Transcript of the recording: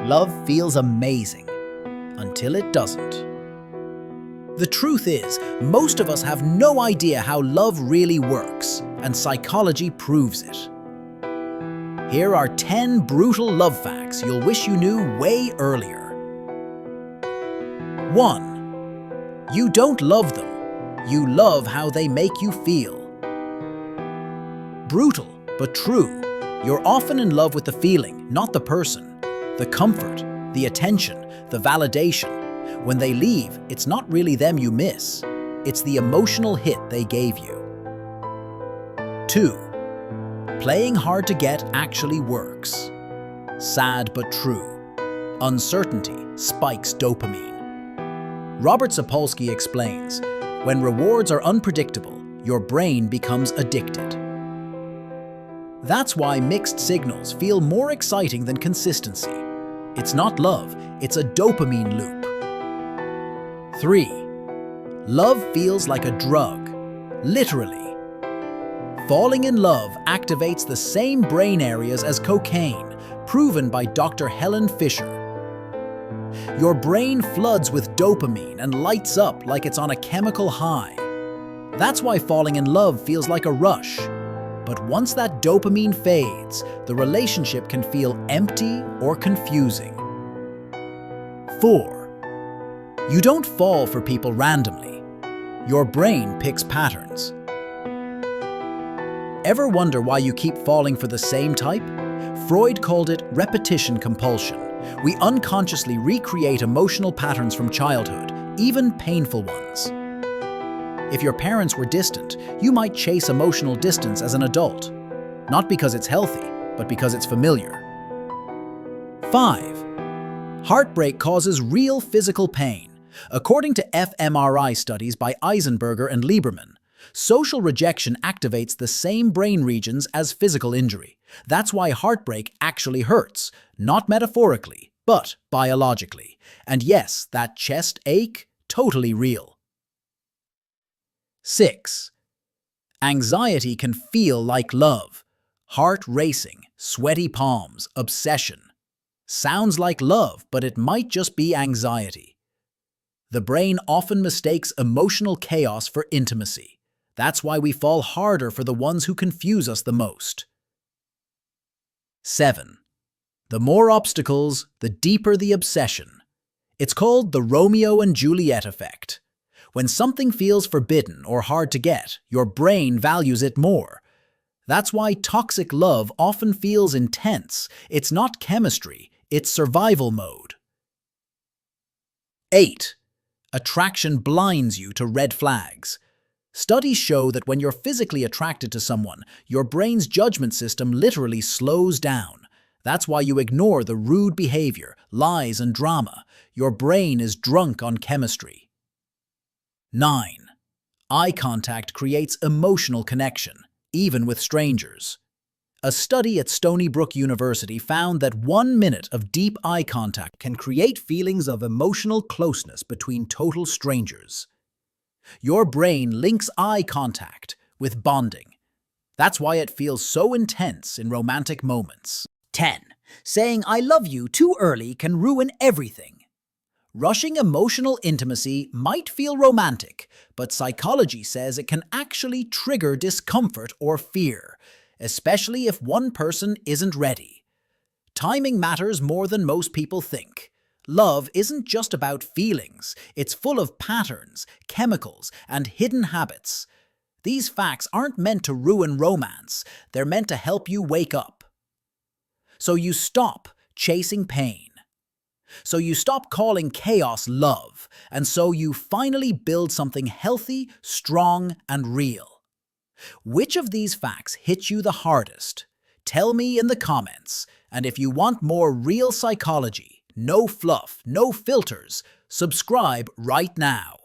Love feels amazing until it doesn't. The truth is, most of us have no idea how love really works, and psychology proves it. Here are 10 brutal love facts you'll wish you knew way earlier. 1. You don't love them. You love how they make you feel. Brutal, but true. You're often in love with the feeling, not the person. The comfort, the attention, the validation. When they leave, it's not really them you miss. It's the emotional hit they gave you. 2. Playing hard to get actually works. Sad but true. Uncertainty spikes dopamine. Robert Sapolsky explains, when rewards are unpredictable, your brain becomes addicted. That's why mixed signals feel more exciting than consistency. It's not love, it's a dopamine loop. 3. Love feels like a drug. Literally. Falling in love activates the same brain areas as cocaine, proven by Dr. Helen Fisher. Your brain floods with dopamine and lights up like it's on a chemical high. That's why falling in love feels like a rush. But once that dopamine fades, the relationship can feel empty or confusing. 4. You don't fall for people randomly. Your brain picks patterns. Ever wonder why you keep falling for the same type? Freud called it repetition compulsion. We unconsciously recreate emotional patterns from childhood, even painful ones. If your parents were distant, you might chase emotional distance as an adult. Not because it's healthy, but because it's familiar. 5. Heartbreak causes real physical pain. According to fMRI studies by Eisenberger and Lieberman, social rejection activates the same brain regions as physical injury. That's why heartbreak actually hurts, not metaphorically, but biologically. And yes, that chest ache, totally real. 6. Anxiety can feel like love. Heart racing, sweaty palms, obsession. Sounds like love, but it might just be anxiety. The brain often mistakes emotional chaos for intimacy. That's why we fall harder for the ones who confuse us the most. 7. The more obstacles, the deeper the obsession. It's called the Romeo and Juliet effect. When something feels forbidden or hard to get, your brain values it more. That's why toxic love often feels intense. It's not chemistry, it's survival mode. 8. Attraction blinds you to red flags. Studies show that when you're physically attracted to someone, your brain's judgment system literally slows down. That's why you ignore the rude behavior, lies, and drama. Your brain is drunk on chemistry. 9. Eye contact creates emotional connection, even with strangers. A study at Stony Brook University found that 1 minute of deep eye contact can create feelings of emotional closeness between total strangers. Your brain links eye contact with bonding. That's why it feels so intense in romantic moments. 10. Saying "I love you" too early can ruin everything. Rushing emotional intimacy might feel romantic, but psychology says it can actually trigger discomfort or fear, especially if one person isn't ready. Timing matters more than most people think. Love isn't just about feelings, it's full of patterns, chemicals, and hidden habits. These facts aren't meant to ruin romance, they're meant to help you wake up. So you stop chasing pain. So you stop calling chaos love, and so you finally build something healthy, strong, and real. Which of these facts hit you the hardest? Tell me in the comments, and if you want more real psychology, no fluff, no filters, subscribe right now.